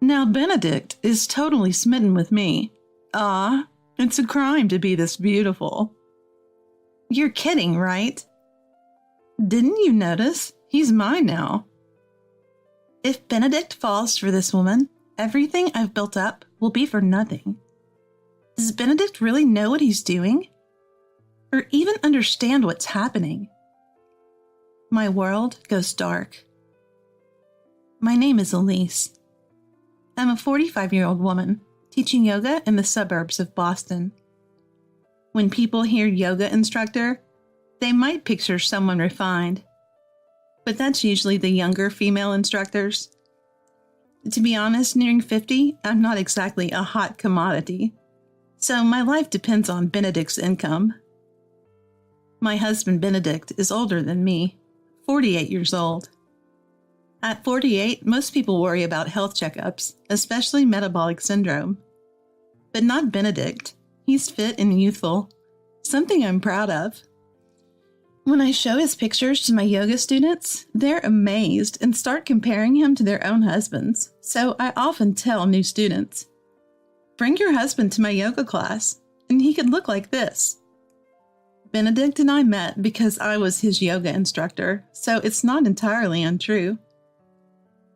Now Benedict is totally smitten with me. Ah, it's a crime to be this beautiful. You're kidding, right? Didn't you notice? He's mine now. If Benedict falls for this woman, everything I've built up will be for nothing. Does Benedict really know what he's doing? Or even understand what's happening? My world goes dark. My name is Elise. I'm a 45-year-old woman teaching yoga in the suburbs of Boston. When people hear yoga instructor, they might picture someone refined, but that's usually the younger female instructors. To be honest, nearing 50, I'm not exactly a hot commodity, so my life depends on Benedict's income. My husband Benedict is older than me, 48 years old. At 48, most people worry about health checkups, especially metabolic syndrome. But not Benedict. He's fit and youthful, something I'm proud of. When I show his pictures to my yoga students, they're amazed and start comparing him to their own husbands. So I often tell new students, bring your husband to my yoga class, and he could look like this. Benedict and I met because I was his yoga instructor, so it's not entirely untrue.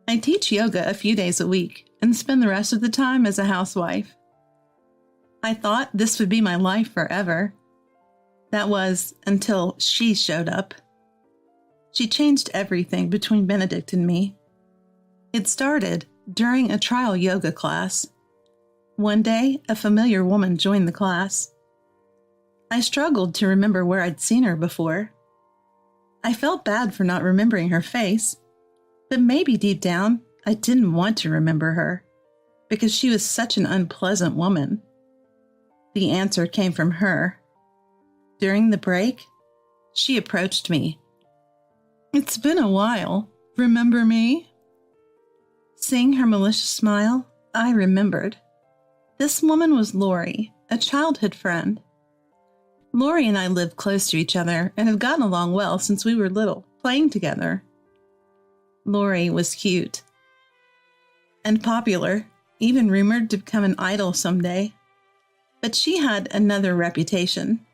I teach yoga a few days a week and spend the rest of the time as a housewife. I thought this would be my life forever. That was until she showed up. She changed everything between Benedict and me. It started during a trial yoga class. One day, a familiar woman joined the class. I struggled to remember where I'd seen her before. I felt bad for not remembering her face, but maybe deep down, I didn't want to remember her because she was such an unpleasant woman. The answer came from her. During the break, she approached me. It's been a while. Remember me? Seeing her malicious smile, I remembered. This woman was Lori, a childhood friend. Lori and I lived close to each other and have gotten along well since we were little, playing together. Lori was cute and popular, even rumored to become an idol someday. But she had another reputation,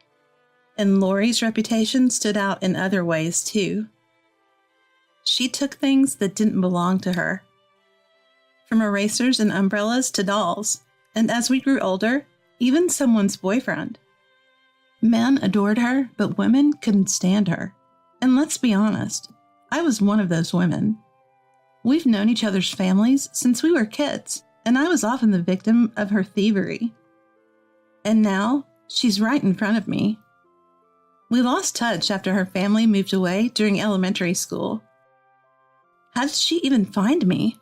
and Lori's reputation stood out in other ways too. She took things that didn't belong to her, from erasers and umbrellas to dolls, and as we grew older, even someone's boyfriend. Men adored her, but women couldn't stand her. And let's be honest, I was one of those women. We've known each other's families since we were kids, and I was often the victim of her thievery. And now, she's right in front of me. We lost touch after her family moved away during elementary school. How did she even find me?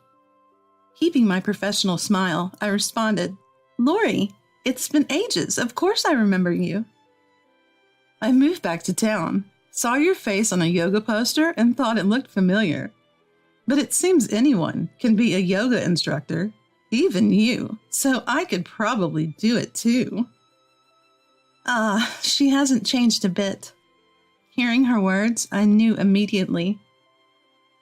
Keeping my professional smile, I responded, Lori, it's been ages. Of course I remember you. I moved back to town, saw your face on a yoga poster, and thought it looked familiar. But it seems anyone can be a yoga instructor, even you, so I could probably do it too. She hasn't changed a bit. Hearing her words, I knew immediately,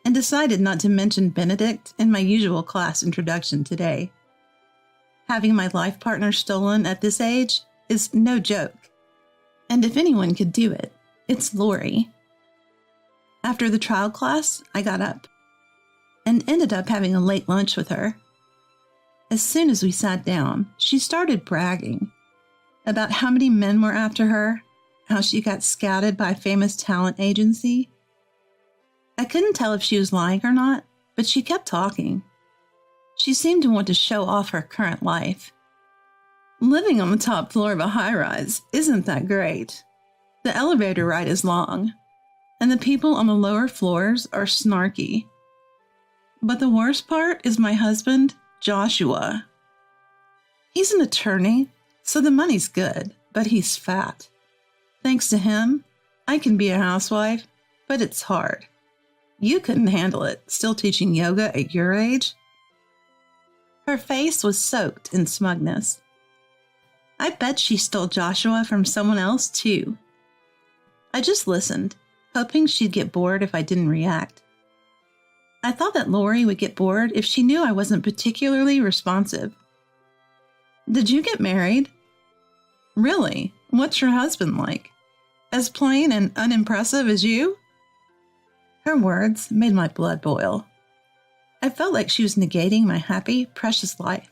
and decided not to mention Benedict in my usual class introduction today. Having my life partner stolen at this age is no joke. And if anyone could do it, it's Lori. After the trial class, I got up and ended up having a late lunch with her. As soon as we sat down, she started bragging about how many men were after her, how she got scouted by a famous talent agency. I couldn't tell if she was lying or not, but she kept talking. She seemed to want to show off her current life. Living on the top floor of a high-rise isn't that great. The elevator ride is long, and the people on the lower floors are snarky. But the worst part is my husband, Joshua. He's an attorney, so the money's good, but he's fat. Thanks to him, I can be a housewife, but it's hard. You couldn't handle it, still teaching yoga at your age? Her face was soaked in smugness. I bet she stole Joshua from someone else, too. I just listened, hoping she'd get bored if I didn't react. I thought that Lori would get bored if she knew I wasn't particularly responsive. Did you get married? Really? What's your husband like? As plain and unimpressive as you? Her words made my blood boil. I felt like she was negating my happy, precious life.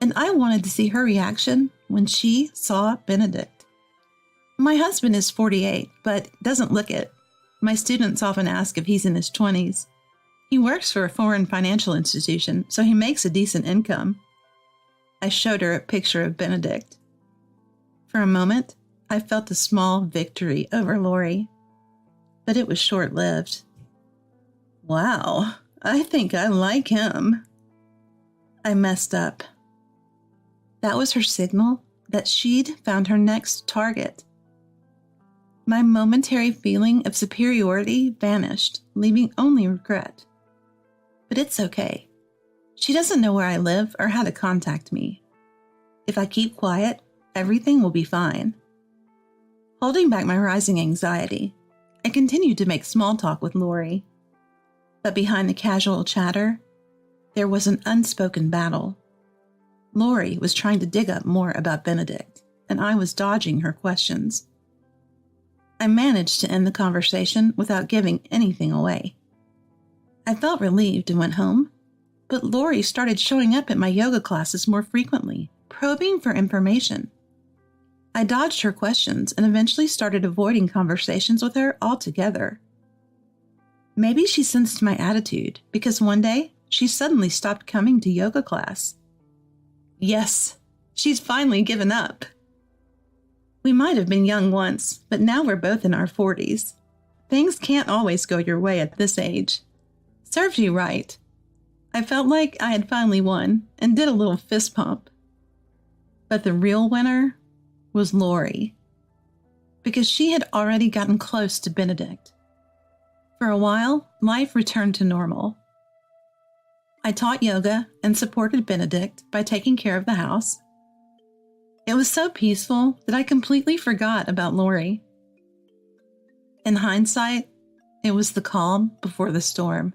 And I wanted to see her reaction when she saw Benedict. My husband is 48, but doesn't look it. My students often ask if he's in his 20s. He works for a foreign financial institution, so he makes a decent income. I showed her a picture of Benedict. For a moment, I felt a small victory over Lori, but it was short-lived. Wow, I think I like him. I messed up. That was her signal that she'd found her next target. My momentary feeling of superiority vanished, leaving only regret. But it's okay. She doesn't know where I live or how to contact me. If I keep quiet, everything will be fine. Holding back my rising anxiety, I continued to make small talk with Lori. But behind the casual chatter, there was an unspoken battle. Lori was trying to dig up more about Benedict, and I was dodging her questions. I managed to end the conversation without giving anything away. I felt relieved and went home, but Lori started showing up at my yoga classes more frequently, probing for information. I dodged her questions and eventually started avoiding conversations with her altogether. Maybe she sensed my attitude because one day she suddenly stopped coming to yoga class. Yes, she's finally given up. We might have been young once, but now we're both in our 40s. Things can't always go your way at this age. Serves you right. I felt like I had finally won and did a little fist pump. But the real winner was Lori, because she had already gotten close to Benedict. For a while, life returned to normal. I taught yoga and supported Benedict by taking care of the house. It was so peaceful that I completely forgot about Lori. In hindsight, it was the calm before the storm.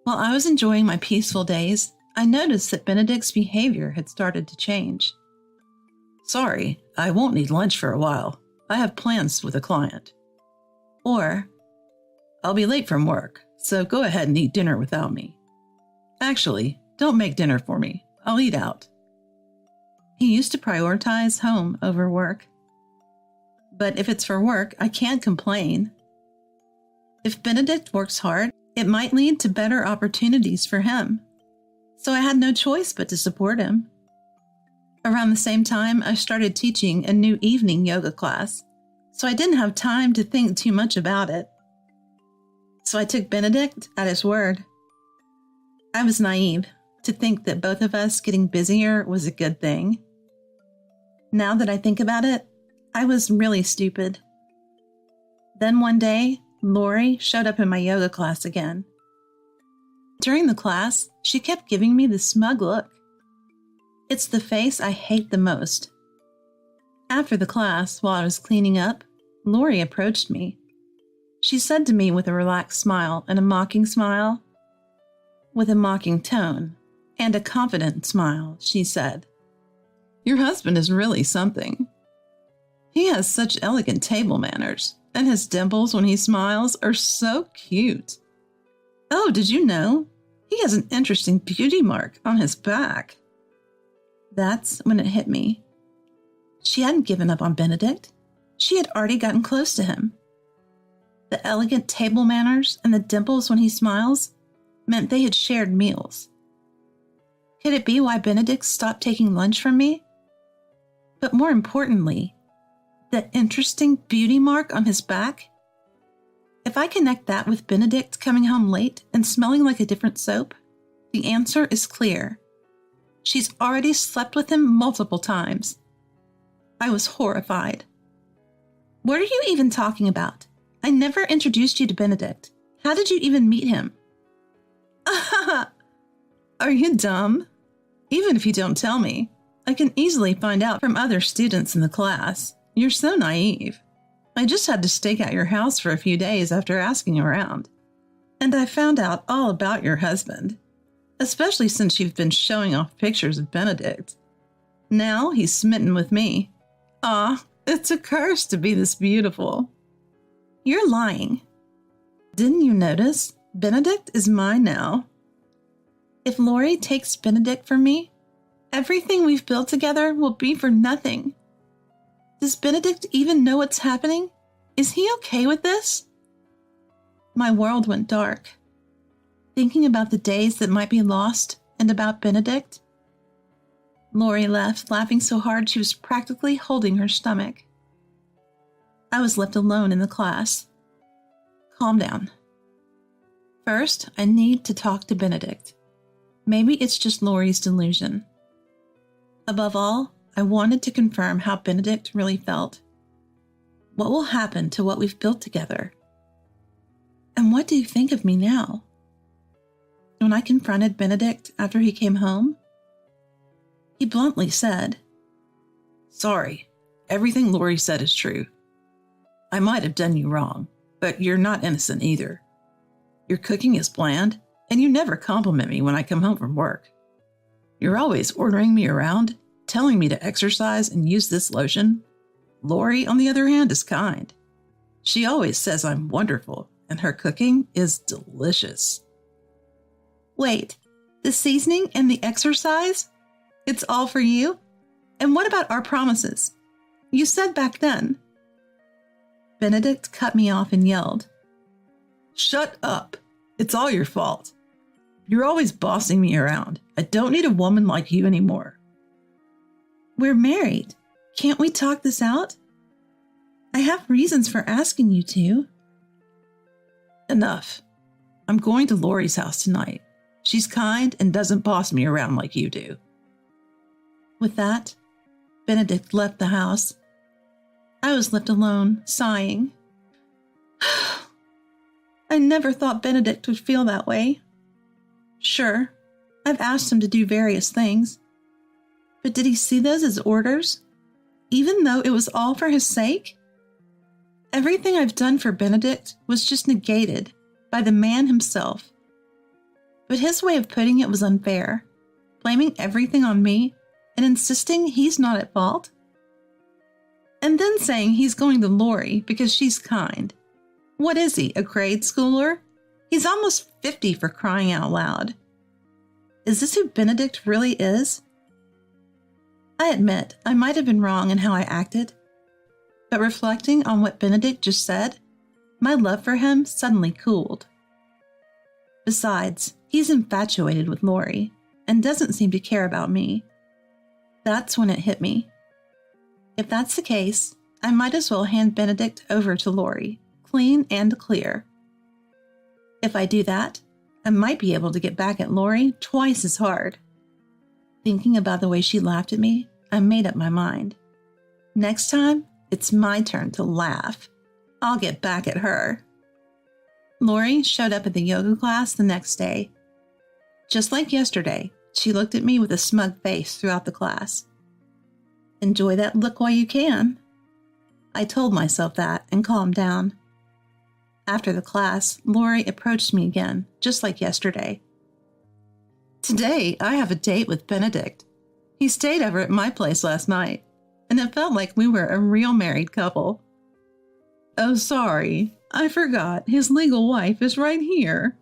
While I was enjoying my peaceful days, I noticed that Benedict's behavior had started to change. Sorry, I won't need lunch for a while. I have plans with a client. Or, I'll be late from work, so go ahead and eat dinner without me. Actually, don't make dinner for me. I'll eat out. He used to prioritize home over work. But if it's for work, I can't complain. If Benedict works hard, it might lead to better opportunities for him. So I had no choice but to support him. Around the same time, I started teaching a new evening yoga class, so I didn't have time to think too much about it. So I took Benedict at his word. I was naive to think that both of us getting busier was a good thing. Now that I think about it, I was really stupid. Then one day, Lori showed up in my yoga class again. During the class, she kept giving me the smug look. It's the face I hate the most. After the class, while I was cleaning up, Lori approached me. She said to me with a relaxed smile and a mocking smile, with a mocking tone and a confident smile, she said, "Your husband is really something. He has such elegant table manners, and his dimples when he smiles are so cute. Oh, did you know? He has an interesting beauty mark on his back." That's when it hit me. She hadn't given up on Benedict. She had already gotten close to him. The elegant table manners and the dimples when he smiles meant they had shared meals. Could it be why Benedict stopped taking lunch from me? But more importantly, the interesting beauty mark on his back? If I connect that with Benedict coming home late and smelling like a different soap, the answer is clear. She's already slept with him multiple times. I was horrified. What are you even talking about? I never introduced you to Benedict. How did you even meet him? Are you dumb? Even if you don't tell me, I can easily find out from other students in the class. You're so naive. I just had to stake out your house for a few days after asking around. And I found out all about your husband, especially since you've been showing off pictures of Benedict. Now he's smitten with me. Ah, it's a curse to be this beautiful. You're lying. Didn't you notice? Benedict is mine now. If Lori takes Benedict from me, everything we've built together will be for nothing. Does Benedict even know what's happening? Is he okay with this? My world went dark, thinking about the days that might be lost and about Benedict. Lori left, laughing so hard she was practically holding her stomach. I was left alone in the class. Calm down. First, I need to talk to Benedict. Maybe it's just Lori's delusion. Above all, I wanted to confirm how Benedict really felt. What will happen to what we've built together? And what do you think of me now? When I confronted Benedict after he came home, he bluntly said, "Sorry, everything Lori said is true. I might have done you wrong, but you're not innocent either. Your cooking is bland, and you never compliment me when I come home from work. You're always ordering me around, telling me to exercise and use this lotion. Lori, on the other hand, is kind. She always says I'm wonderful, and her cooking is delicious." Wait, the seasoning and the exercise? It's all for you? And what about our promises? You said back then. Benedict cut me off and yelled, "Shut up. It's all your fault. You're always bossing me around. I don't need a woman like you anymore." We're married. Can't we talk this out? I have reasons for asking you to. Enough. I'm going to Lori's house tonight. She's kind and doesn't boss me around like you do. With that, Benedict left the house. I was left alone, sighing. I never thought Benedict would feel that way. Sure, I've asked him to do various things. But did he see those as orders? Even though it was all for his sake? Everything I've done for Benedict was just negated by the man himself. But his way of putting it was unfair, blaming everything on me and insisting he's not at fault. And then saying he's going to Lori because she's kind. What is he, a grade schooler? He's almost 50 for crying out loud. Is this who Benedict really is? I admit I might have been wrong in how I acted, but reflecting on what Benedict just said, my love for him suddenly cooled. Besides, he's infatuated with Lori and doesn't seem to care about me. That's when it hit me. If that's the case, I might as well hand Benedict over to Lori, clean and clear. If I do that, I might be able to get back at Lori twice as hard. Thinking about the way she laughed at me, I made up my mind. Next time, it's my turn to laugh. I'll get back at her. Lori showed up at the yoga class the next day. Just like yesterday, she looked at me with a smug face throughout the class. Enjoy that look while you can. I told myself that and calmed down. After the class, Lori approached me again, just like yesterday. Today, I have a date with Benedict. He stayed over at my place last night, and it felt like we were a real married couple. Oh, sorry. I forgot. His legal wife is right here.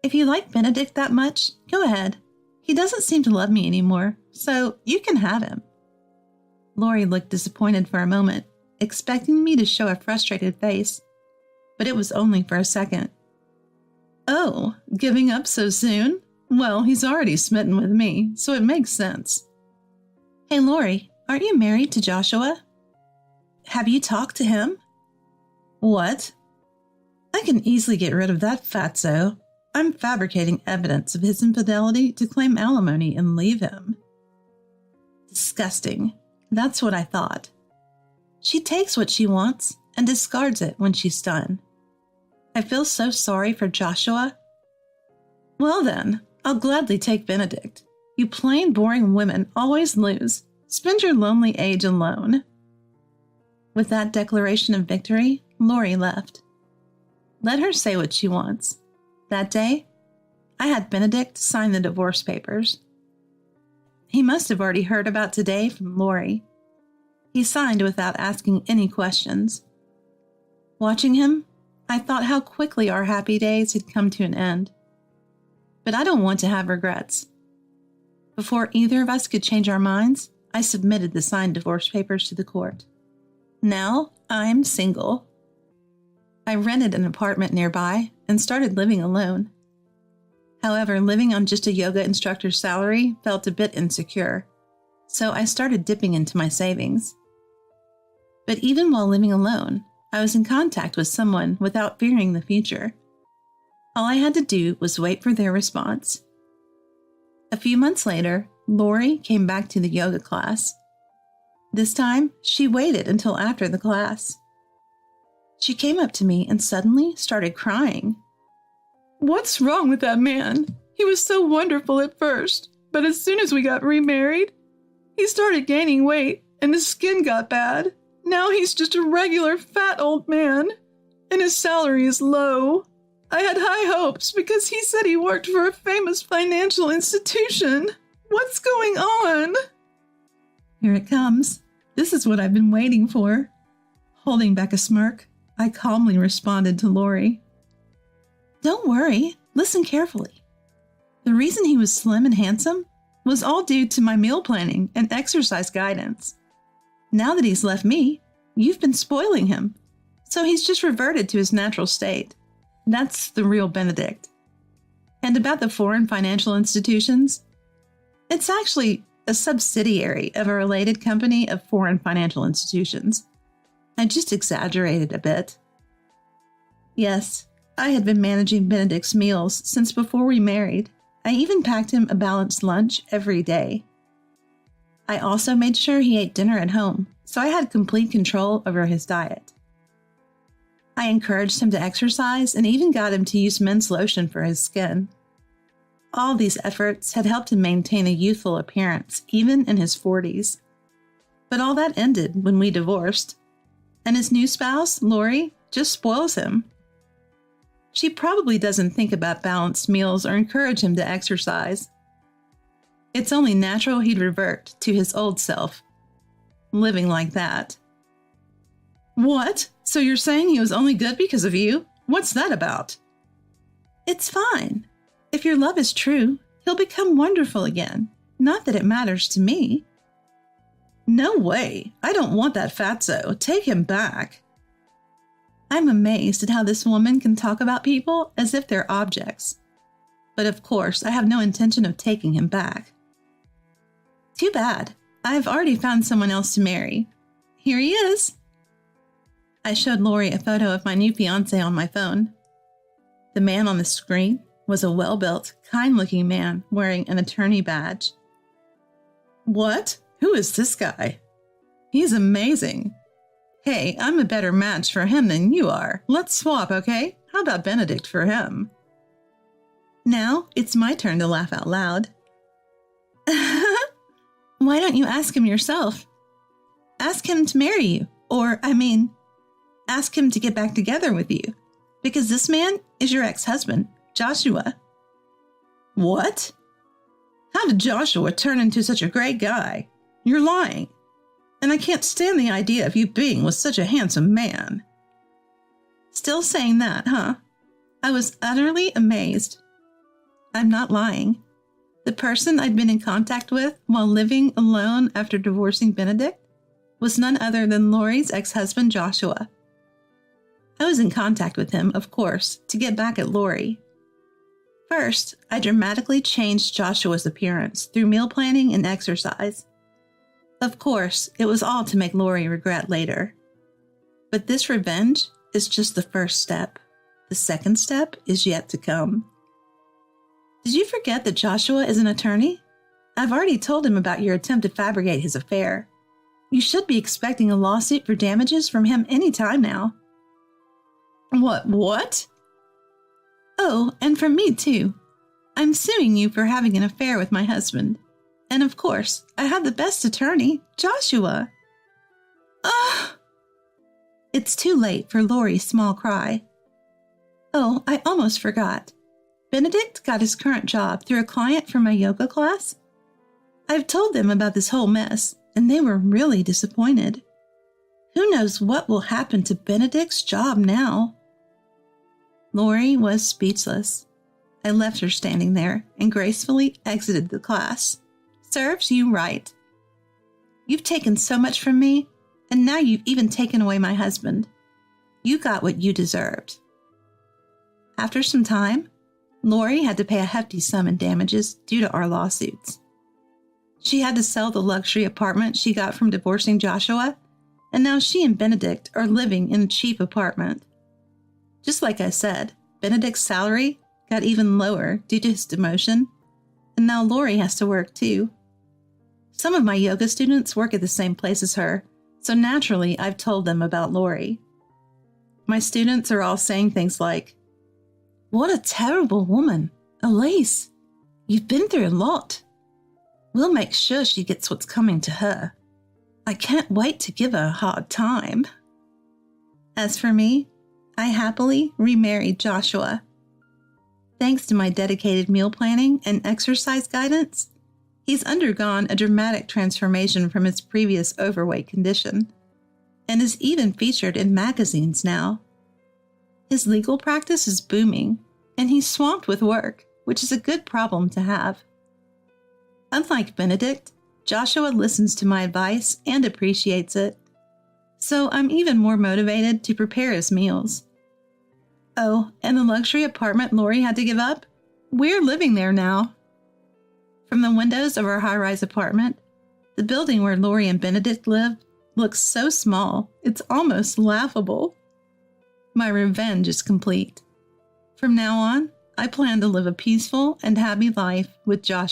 If you like Benedict that much, go ahead. He doesn't seem to love me anymore, so you can have him. Lori looked disappointed for a moment, expecting me to show a frustrated face, but it was only for a second. Oh, giving up so soon? Well, he's already smitten with me, so it makes sense. Hey, Lori, aren't you married to Joshua? Have you talked to him? What? I can easily get rid of that fatso. I'm fabricating evidence of his infidelity to claim alimony and leave him. Disgusting. That's what I thought. She takes what she wants and discards it when she's done. I feel so sorry for Joshua. Well then, I'll gladly take Benedict. You plain boring women always lose. Spend your lonely age alone. With that declaration of victory, Lori left. Let her say what she wants. That day, I had Benedict sign the divorce papers. He must have already heard about today from Lori. He signed without asking any questions. Watching him, I thought how quickly our happy days had come to an end. But I don't want to have regrets. Before either of us could change our minds, I submitted the signed divorce papers to the court. Now I'm single. I rented an apartment nearby and started living alone. However, living on just a yoga instructor's salary felt a bit insecure, so I started dipping into my savings. But even while living alone, I was in contact with someone without fearing the future. All I had to do was wait for their response. A few months later, Lori came back to the yoga class. This time, she waited until after the class. She came up to me and suddenly started crying. "What's wrong with that man? He was so wonderful at first, but as soon as we got remarried, he started gaining weight and his skin got bad. Now he's just a regular fat old man, and his salary is low. I had high hopes because he said he worked for a famous financial institution. What's going on?" Here it comes. This is what I've been waiting for. Holding back a smirk, I calmly responded to Lori. "Don't worry. Listen carefully. The reason he was slim and handsome was all due to my meal planning and exercise guidance. Now that he's left me, you've been spoiling him, so he's just reverted to his natural state. That's the real Benedict. And about the foreign financial institutions, it's actually a subsidiary of a related company of foreign financial institutions. I just exaggerated a bit. Yes, I had been managing Benedict's meals since before we married. I even packed him a balanced lunch every day. I also made sure he ate dinner at home, so I had complete control over his diet. I encouraged him to exercise and even got him to use men's lotion for his skin. All these efforts had helped him maintain a youthful appearance, even in his 40s. But all that ended when we divorced, and his new spouse, Lori, just spoils him. She probably doesn't think about balanced meals or encourage him to exercise. It's only natural he'd revert to his old self, living like that. "What? So you're saying he was only good because of you? What's that about?" "It's fine. If your love is true, he'll become wonderful again. Not that it matters to me." "No way. I don't want that fatso. Take him back." I'm amazed at how this woman can talk about people as if they're objects. But of course, I have no intention of taking him back. "Too bad. I've already found someone else to marry. Here he is." I showed Lori a photo of my new fiancé on my phone. The man on the screen was a well-built, kind-looking man wearing an attorney badge. "What? Who is this guy?" "He's amazing." "Hey, I'm a better match for him than you are. Let's swap, okay? How about Benedict for him?" Now it's my turn to laugh out loud. "Why don't you ask him yourself? Ask him to marry you, or, ask him to get back together with you, because this man is your ex-husband, Joshua." "What? How did Joshua turn into such a great guy? You're lying. And I can't stand the idea of you being with such a handsome man." Still saying that, huh? I was utterly amazed. I'm not lying. The person I'd been in contact with while living alone after divorcing Benedict was none other than Lori's ex-husband, Joshua. I was in contact with him, of course, to get back at Lori. First, I dramatically changed Joshua's appearance through meal planning and exercise. Of course, it was all to make Lori regret later. But this revenge is just the first step. The second step is yet to come. Did you forget that Joshua is an attorney? I've already told him about your attempt to fabricate his affair. You should be expecting a lawsuit for damages from him any time now. What? Oh, and from me too. I'm suing you for having an affair with my husband. And of course, I have the best attorney, Joshua. Ugh! It's too late for Lori's small cry. Oh, I almost forgot. Benedict got his current job through a client from my yoga class. I've told them about this whole mess, and they were really disappointed. Who knows what will happen to Benedict's job now? Lori was speechless. I left her standing there and gracefully exited the class. Serves you right. You've taken so much from me, and now you've even taken away my husband. You got what you deserved. After some time, Lori had to pay a hefty sum in damages due to our lawsuits. She had to sell the luxury apartment she got from divorcing Joshua, and now she and Benedict are living in a cheap apartment. Just like I said, Benedict's salary got even lower due to his demotion, and now Lori has to work too. Some of my yoga students work at the same place as her, so naturally I've told them about Lori. My students are all saying things like, "What a terrible woman, Elise. You've been through a lot. We'll make sure she gets what's coming to her. I can't wait to give her a hard time." As for me, I happily remarried Joshua. Thanks to my dedicated meal planning and exercise guidance, he's undergone a dramatic transformation from his previous overweight condition and is even featured in magazines now. His legal practice is booming, and he's swamped with work, which is a good problem to have. Unlike Benedict, Joshua listens to my advice and appreciates it, so I'm even more motivated to prepare his meals. Oh, and the luxury apartment Lori had to give up? We're living there now. From the windows of our high-rise apartment, the building where Lori and Benedict lived looks so small, it's almost laughable. My revenge is complete. From now on, I plan to live a peaceful and happy life with Joshua.